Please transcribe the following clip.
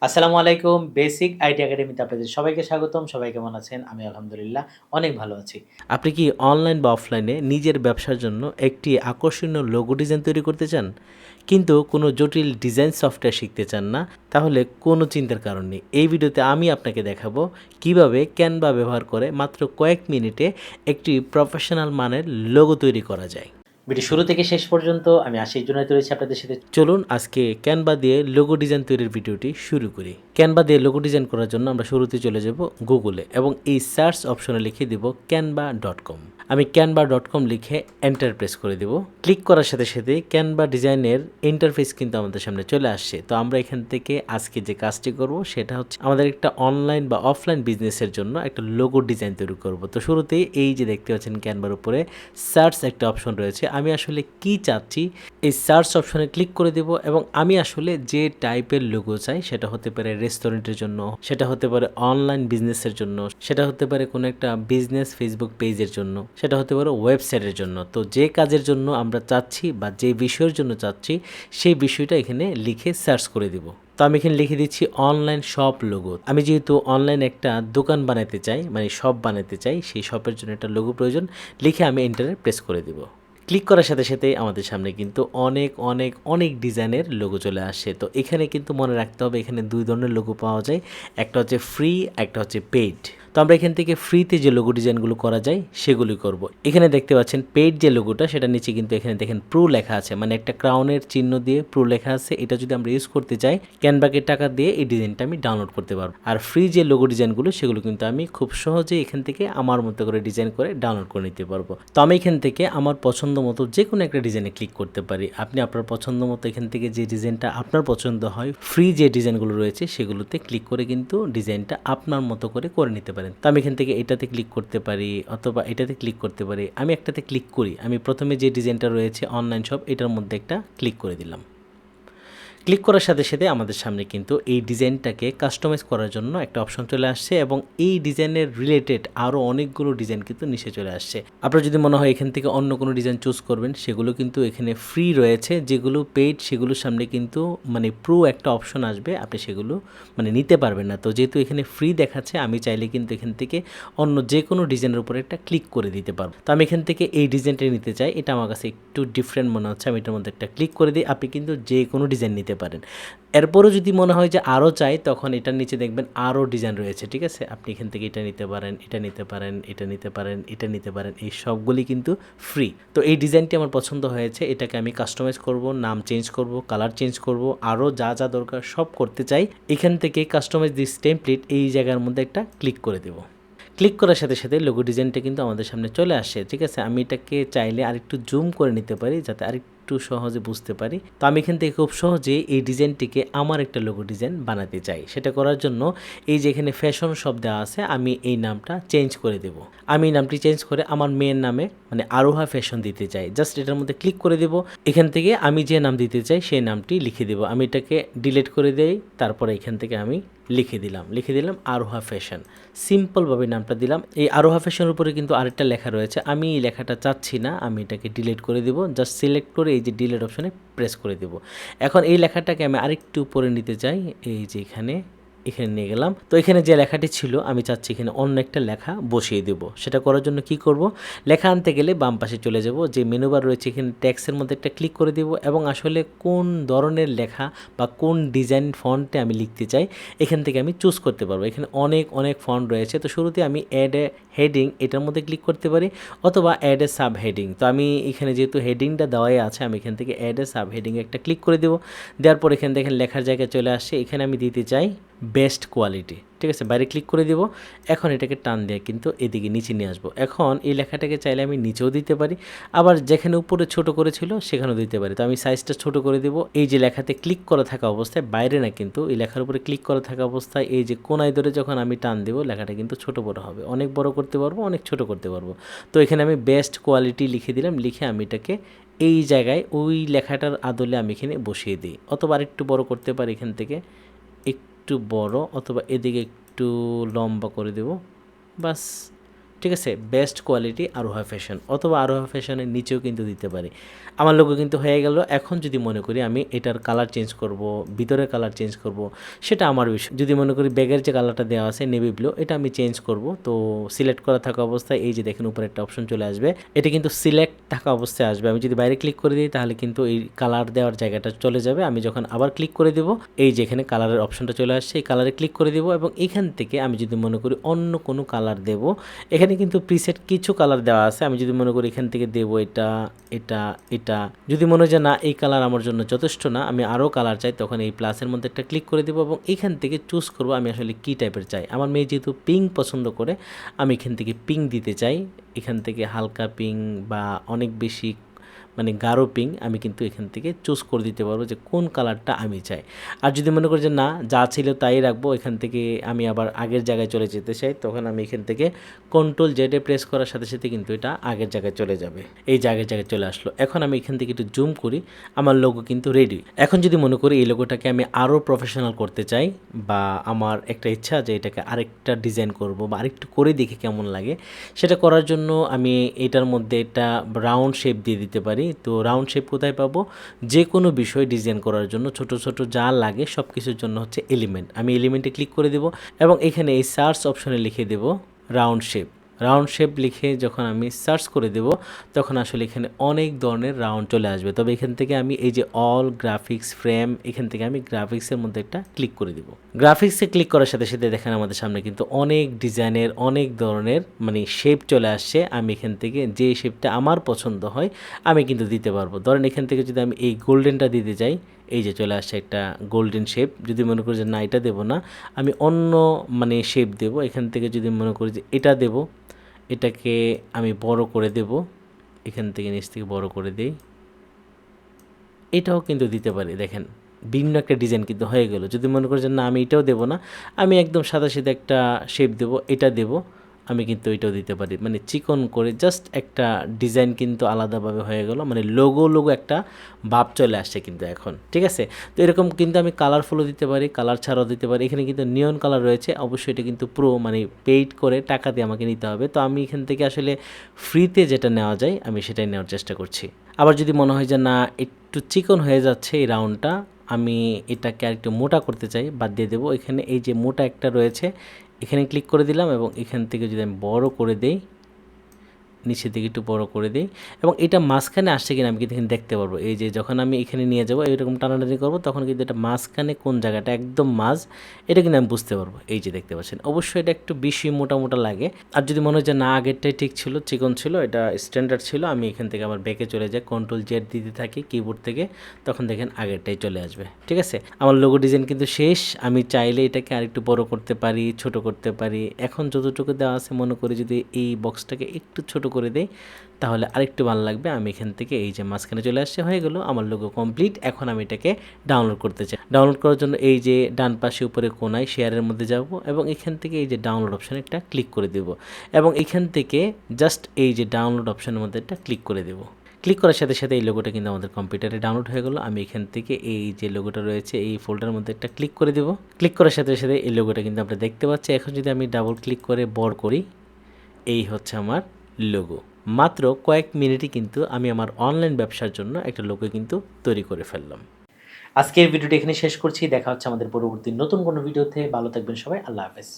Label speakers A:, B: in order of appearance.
A: আসসালামু আলাইকুম। Basic IT একাডেমিতে আপনাদের সবাইকে স্বাগতম। সবাই কেমন আছেন? আমি আলহামদুলিল্লাহ অনেক ভালো আছি। আপনি কি অনলাইন বা অফলাইনে নিজের ব্যবসার জন্য একটি আকর্ষণীয় লোগো ডিজাইন তৈরি করতে চান? কিন্তু কোনো জটিল ডিজাইন সফটওয়্যার শিখতে চান না? তাহলে কোনো চিন্তার কারণ নেই। এই ভিডিওতে আমি আপনাকে দেখাবো কিভাবে ক্যানভা ব্যবহার করে মাত্র কয়েক মিনিটে একটি প্রফেশনাল মানের লোগো তৈরি করা যায়। ভিডিও শুরু থেকে শেষ পর্যন্ত আমি আশিক জুনায়েদ রয়েছি আপনাদের সাথে। চলুন আজকে ক্যানভা দিয়ে লোগো ডিজাইন তৈরির ভিডিওটি শুরু করি। ক্যানভা দিয়ে লোগো ডিজাইন করার জন্য আমরা শুরুতে চলে যাব গুগলে এবং এই সার্চ অপশনে লিখে দিব canva.com। আমি canva.com লিখে এন্টার প্রেস করে দেব। ক্লিক করার সাথে সাথে ক্যানভা ডিজাইনের ইন্টারফেস কিন্তু আমাদের সামনে চলে আসছে। তো আমরা এখান থেকে আজকে যে কাজটি করব সেটা হচ্ছে আমাদের একটা অনলাইন বা অফলাইন বিজনেসের জন্য একটা লোগো ডিজাইন তৈরি করব। তো শুরুতেই এই যে দেখতে পাচ্ছেন ক্যানভার উপরে সার্চ একটা অপশন রয়েছে। আমি আসলে কি চাচ্ছি এই সার্চ অপশনে ক্লিক করে দেব এবং আমি আসলে যে টাইপের লোগো চাই সেটা হতে পারে রেস্টুরেন্টের জন্য, সেটা হতে পারে অনলাইন বিজনেসের জন্য, সেটা হতে পারে কোনো একটা বিজনেস ফেসবুক পেজের জন্য, সেটা হতে পারে ওয়েবসাইটের জন্য। তো যে কাজের জন্য আমরা চাচ্ছি বা যে বিষয়ের জন্য চাচ্ছি সেই বিষয়টা এখানে লিখে সার্চ করে দিব। তো আমি এখানে লিখে দিচ্ছি অনলাইন শপ লোগো। আমি যেহেতু অনলাইন একটা দোকান বানাতে চাই, মানে শপ বানাতে চাই, সেই শপের জন্য একটা লোগো প্রয়োজন। লিখে আমি এন্টারে প্রেস করে দিব। ক্লিক করার সাথে সাথেই আমাদের সামনে কিন্তু অনেক ডিজাইনের লোগো চলে আসে। তো এখানে কিন্তু মনে রাখতে হবে এখানে 2 ধরনের লোগো পাওয়া যায়। একটা হচ্ছে ফ্রি, একটা হচ্ছে পেইড। তো আমরা এখান থেকে ফ্রিতে যে লোগো ডিজাইনগুলো করা যায় সেগুলি করব। এখানে দেখতে পাচ্ছেন পেইড যে লোগোটা সেটা নিচে কিন্তু এখানে দেখেন প্রো লেখা আছে, মানে একটা ক্রাউনের চিহ্ন দিয়ে প্রো লেখা আছে। এটা যদি আমরা ইউজ করতে চাই ক্যানভাকে টাকা দিয়ে এই ডিজাইনটা আমি ডাউনলোড করতে পারবো। আর ফ্রি যে লোগো ডিজাইনগুলো সেগুলো কিন্তু আমি খুব সহজে এখান থেকে আমার মতো করে ডিজাইন করে ডাউনলোড করে নিতে পারবো। তো আমি এখান থেকে আমার পছন্দ মতো যে কোনো একটা ডিজাইনে ক্লিক করতে পারি। আপনি আপনার পছন্দ মতো এখান থেকে যে ডিজাইনটা আপনার পছন্দ হয়, ফ্রি যে ডিজাইনগুলো রয়েছে সেগুলোতে ক্লিক করে কিন্তু ডিজাইনটা আপনার মতো করে নিতে পারেন। তো আমি এখান থেকে এটাতে ক্লিক করতে পারি অথবা এটাতে ক্লিক করতে পারি। আমি একটাতে ক্লিক করি। আমি প্রথমে যে ডিজাইনটা রয়েছে অনলাইন শপ, এটার মধ্যে একটা ক্লিক করে দিলাম। ক্লিক করার সাথে সাথে আমাদের সামনে কিন্তু এই ডিজাইনটাকে কাস্টমাইজ করার জন্য একটা অপশন চলে আসছে এবং এই ডিজাইনের রিলেটেড আরও অনেকগুলো ডিজাইন কিন্তু নিচে চলে আসছে। আপনার যদি মনে হয় এখান থেকে অন্য কোনো ডিজাইন চুজ করবেন সেগুলো কিন্তু এখানে ফ্রি রয়েছে, যেগুলো পেইড সেগুলোর সামনে কিন্তু মানে প্রো একটা অপশন আসবে, আপনি সেগুলো মানে নিতে পারবেন না। তো যেহেতু এখানে ফ্রি দেখাচ্ছে আমি চাইলে কিন্তু এখান থেকে অন্য যে কোনো ডিজাইনের উপরে একটা ক্লিক করে দিতে পারবো। তো আমি এখান থেকে এই ডিজাইনটা নিতে চাই, এটা আমার কাছে একটু ডিফারেন্ট মনে হচ্ছে, আমি এটার মধ্যে একটা ক্লিক করে দিই। আপনি কিন্তু যে কোনো ডিজাইন নিতে পারেন। এরপরও যদি মনে হয় যে আরও চাই তখন এটার নিচে দেখবেন আরও ডিজাইন রয়েছে, ঠিক আছে? আপনি এখান থেকে এটা নিতে পারেন, এটা নিতে পারেন, এটা নিতে পারেন, এটা নিতে পারেন, এই সবগুলি কিন্তু ফ্রি। তো এই ডিজাইনটি আমার পছন্দ হয়েছে, এটাকে আমি কাস্টমাইজ করব, নাম চেঞ্জ করব, কালার চেঞ্জ করব, আরও যা যা দরকার সব করতে চাই। এখান থেকে কাস্টমাইজ দিস টেমপ্লেট এই জায়গার মধ্যে একটা ক্লিক করে দেবো। ক্লিক করার সাথে সাথে লোগো ডিজাইনটা কিন্তু আমাদের সামনে চলে আসে, ঠিক আছে? আমি এটাকে চাইলে আরেকটু জুম করে নিতে পারি যাতে আরেকটু সহজে বুঝতে পারি। তো আমি এখান থেকে খুব সহজে এই ডিজাইনটিকে আমার একটা লোগো ডিজাইন বানাতে চাই। সেটা করার জন্য এই যে এখানে ফ্যাশন শপ দেওয়া আছে, আমি এই নামটা চেঞ্জ করে দেব। আমি এই নামটি চেঞ্জ করে আমার মেয়ের নামে মানে আরোহা ফ্যাশন দিতে চাই। জাস্ট এটার মধ্যে ক্লিক করে দেব। এখান থেকে আমি যে নাম দিতে চাই সেই নামটি লিখে দেব। আমি এটাকে ডিলিট করে দেই, তারপরে এখান থেকে আমি লিখে দিলাম আরোহা ফ্যাশন। সিম্পলভাবে নামটা দিলাম। এই আরোহা ফ্যাশনের উপরে কিন্তু আরেকটা লেখা রয়েছে, আমি এই লেখাটা চাচ্ছি না, আমি এটাকে ডিলিট করে দেব। জাস্ট সিলেক্ট করে এই যে ডিলিট অপশনে প্রেস করে দেব। এখন এই লেখাটাকে আমি আরেকটু উপরে নিতে চাই, এই যে এখানে নিয়ে গেলাম। তো এখানে যে লেখাটি ছিল আমি চাচ্ছি এখানে অন্য একটা লেখা বসিয়ে দেব। সেটা করার জন্য কি করব, লেখা আনতে গেলে বাম পাশে চলে যাব, যে মেনু বার রয়েছে এখানে টেক্সটের মধ্যে একটা ক্লিক করে দেব এবং আসলে কোন ধরনের লেখা বা কোন ডিজাইন ফন্টে আমি লিখতে চাই এখান থেকে আমি চুজ করতে পারবো। এখানে অনেক ফন্ট রয়েছে। তো শুরুতে আমি অ্যাড এ হেডিং এটার মধ্যে ক্লিক করতে পারি অথবা অ্যাড এ সাব হেডিং। তো আমি এখানে যেহেতু হেডিংটা দেওয়াই আছে আমি এখান থেকে অ্যাড এ সাব হেডিং একটা ক্লিক করে দেবো। দেওয়ার পর এখানে দেখেন লেখার জায়গায় চলে আসছে, এখানে আমি দিতে চাই বেস্ট কোয়ালিটি, ঠিক আছে? বাইরে ক্লিক করে দেব। এখন এটাকে টান দিয়ে কিন্তু এদিকে নিচে নিয়ে আসবো। এখন এই লেখাটাকে চাইলে আমি নিচেও দিতে পারি, আবার যেখানে উপরে ছোট করেছিল সেখানেও দিতে পারি। তো আমি সাইজটা ছোট করে দেব। এই যে লেখাতে ক্লিক করা থাকা অবস্থায়, বাইরে না কিন্তু এই লেখার উপরে ক্লিক করা থাকা অবস্থায় এই যে কোনায় ধরে যখন আমি টান দেব লেখাটা কিন্তু ছোট বড় হবে, অনেক বড় করতে পারবো, অনেক ছোট করতে পারবো। তো এখানে আমি বেস্ট কোয়ালিটি লিখে দিলাম। লিখে আমি এটাকে এই জায়গায় ওই লেখাটার আদলে আমি এখানে বসিয়ে দিই, অথবা আরেকটু বড় করতে পারি, এখান থেকে একটু বড় অথবা এদিকে একটু লম্বা করে দেব। বাস ঠিক আছে, বেস্ট কোয়ালিটি আরোহা ফ্যাশন অথবা আরোহা ফ্যাশনের নিচেও কিন্তু দিতে পারি। আমার লোগো কিন্তু হয়ে গেল। এখন যদি মনে করি আমি এটার কালার চেঞ্জ করব, ভিতরের কালার চেঞ্জ করব, সেটা আমার বিষয়। যদি মনে করি ব্যাগের যে কালারটা দেওয়া আছে নেভি ব্লু, এটা আমি চেঞ্জ করব। তো সিলেক্ট করা থাকা অবস্থায় এই যে দেখেন উপরে একটা অপশন চলে আসবে, এটা কিন্তু সিলেক্ট থাকা অবস্থায় আসবে। আমি যদি বাইরে ক্লিক করে দিই তাহলে কিন্তু এই কালার দেওয়ার জায়গাটা চলে যাবে। আমি যখন আবার ক্লিক করে দেব, এই যে এখানে কালারের অপশনটা চলে আসছে, এই কালারে ক্লিক করে দেব এবং এখান থেকে আমি যদি মনে করি অন্য কোনো কালার দেব, এখানে কিন্তু প্রিসেট কিছু কালার দেওয়া আছে। আমি যদি মনে করি এখান থেকে দেব এটা, এটা, এটা, যদি মনে হয় যে না এই কালার আমার জন্য যথেষ্ট না, আমি আরও কালার চাই, তখন এই প্লাসের মধ্যে একটা ক্লিক করে দেবো এবং এখান থেকে চুজ করব আমি আসলে কী টাইপের চাই। আমার মেয়ে যেহেতু পিঙ্ক পছন্দ করে, আমি এখান থেকে পিঙ্ক দিতে চাই। এখান থেকে হালকা পিঙ্ক বা অনেক বেশি মানে গাঢ় পিঙ্ক আমি কিন্তু এখান থেকে চুজ করে দিতে পারবো যে কোন কালারটা আমি চাই। আর যদি মনে করি যে না যা ছিল তাই রাখবো, এখান থেকে আমি আবার আগের জায়গায় চলে যেতে চাই, তখন আমি এখান থেকে কন্ট্রোল জেডে প্রেস করার সাথে সাথে কিন্তু এটা আগের জায়গায় চলে যাবে। এই জায়গায় চলে আসলো। এখন আমি এখান থেকে একটু জুম করি, আমার লোগো কিন্তু রেডি। এখন যদি মনে করি এই লোগোটাকে আমি আরও প্রফেশনাল করতে চাই, বা আমার একটা ইচ্ছা যে এটাকে আরেকটা ডিজাইন করব বা আরেকটু করে দেখে কেমন লাগে, সেটা করার জন্য আমি এটার মধ্যে একটা রাউন্ড শেপ দিয়ে দিতে পারি। তো রাউন্ড শেপ কোথায় পাবো? যে কোনো বিষয় ডিজাইন করার জন্য ছোট ছোট যা লাগে সব কিছুর জন্য হচ্ছে এলিমেন্ট। আমি এলিমেন্টে ক্লিক করে দেব এবং এখানে এই সার্চ অপশনে লিখে দেব রাউন্ড শেপ। রাউন্ড শেপ লিখে যখন আমি সার্চ করে দেব, তখন আসলে এখানে অনেক ধরনের রাউন্ড চলে আসবে। তবে এখান থেকে আমি এই যে অল গ্রাফিক্স ফ্রেম, এখান থেকে আমি গ্রাফিক্সের মধ্যে একটা ক্লিক করে দেব। গ্রাফিক্সে ক্লিক করার সাথে সাথে দেখেন আমাদের সামনে কিন্তু অনেক ডিজাইনের অনেক ধরনের মানে শেপ চলে আসছে। আমি এখান থেকে যে শেপটা আমার পছন্দ হয় আমি কিন্তু দিতে পারবো। ধরেন এখান থেকে যদি আমি এই গোল্ডেনটা দিতে চাই, এই যে চলে আসছে একটা গোল্ডেন শেপ। যদি মনে করি যে না এটা দেবো না, আমি অন্য মানে শেপ দেব। এখান থেকে যদি মনে করি যে এটা দেব, এটাকে আমি বড় করে দেব, এখান থেকে নিচ থেকে বড় করে দেই, এটাও কিন্তু দিতে পারি। দেখেন ভিন্ন একটা ডিজাইন কিন্তু হয়ে গেল। যদি মনে করি যে না আমি এটাও দেবো না, আমি একদম সাদাসিধা একটা শেপ দেবো, এটা দেবো, আমি কিন্তু এটাও দিতে পারি। মানে চিকন করে জাস্ট একটা ডিজাইন কিন্তু আলাদাভাবে হয়ে গেল, মানে লোগো একটা ভাব চলে আসছে কিন্তু এখন। ঠিক আছে, তো এরকম কিন্তু আমি কালারফুলও দিতে পারি, কালার ছাড়াও দিতে পারি। এখানে কিন্তু নিয়ন কালার রয়েছে, অবশ্যই এটা কিন্তু প্রো মানে পেইড করে টাকা দিয়ে আমাকে নিতে হবে। তো আমি এখান থেকে আসলে ফ্রিতে যেটা নেওয়া যায় আমি সেটাই নেওয়ার চেষ্টা করছি। আবার যদি মনে হয় যে না একটু চিকন হয়ে যাচ্ছে এই রাউন্ডটা, আমি এটাকে আরেকটু মোটা করতে চাই, বাদ দিয়ে দেবো। এখানে এই যে মোটা একটা রয়েছে, এখানে ক্লিক করে দিলাম এবং এখান থেকে যদি আমি বড় করে দেই, নিচের দিকে একটু বড় করে দিই এবং এটা মাঝখানে আসছে কিনা আমি কিন্তু এখানে দেখতে পারবো। এই যে যখন আমি এখানে নিয়ে যাবো এরকম টানাটানি করবো, তখন কিন্তু এটা মাঝখানে কোন জায়গাটা একদম মাঝ, এটা কিন্তু আমি বুঝতে পারবো। এই যে দেখতে পাচ্ছেন, অবশ্যই এটা একটু বেশি মোটা লাগে। আর যদি মনে হয় যে না আগেরটাই ঠিক ছিল, চিকন ছিল, এটা স্ট্যান্ডার্ড ছিল, আমি এখান থেকে আবার ব্যাকে চলে যাই, কন্ট্রোল জেড দিতে থাকি কিবোর্ড থেকে, তখন দেখেন আগেরটাই চলে আসবে। ঠিক আছে, আমার লোগো ডিজাইন কিন্তু শেষ। আমি চাইলে এটাকে আরেকটু বড় করতে পারি, ছোট করতে পারি। এখন যতটুকু দেওয়া আছে মনে করি যদি এই বক্সটাকে একটু ছোট করে দেই তাহলে আরেকটু ভালো লাগবে। আমি এখান থেকে এই যে মাঝখানে চলে আসছে, হয়ে গেল আমার লোগো কমপ্লিট। এখন আমি এটাকে ডাউনলোড করতে চাই। ডাউনলোড করার জন্য এই যে ডান পাশে উপরে কোনায় শেয়ারের মধ্যে যাব এবং এখান থেকে এই যে ডাউনলোড অপশানে একটা ক্লিক করে দেব এবং এখান থেকে জাস্ট এই যে ডাউনলোড অপশানের মধ্যে একটা ক্লিক করে দেব। ক্লিক করার সাথে সাথে এই লোগোটা কিন্তু আমাদের কম্পিউটারে ডাউনলোড হয়ে গেল। আমি এখান থেকে এই যে লোগোটা রয়েছে এই ফোল্ডারের মধ্যে একটা ক্লিক করে দেব। ক্লিক করার সাথে সাথে এই লোগোটা কিন্তু আমরা দেখতে পাচ্ছি। এখন যদি আমি ডাবল ক্লিক করে বড় করি, এই হচ্ছে আমার লোগো। মাত্র কয়েক মিনিটই কিন্তু আমি আমার অনলাইন ব্যবসার জন্য একটা লোগো কিন্তু তৈরি করে ফেললাম। আজকের ভিডিওটি এখানে শেষ করছি। দেখা হচ্ছে আমাদের পরবর্তী নতুন কোনো ভিডিওতে। ভালো থাকবেন সবাই। আল্লাহ হাফেজ।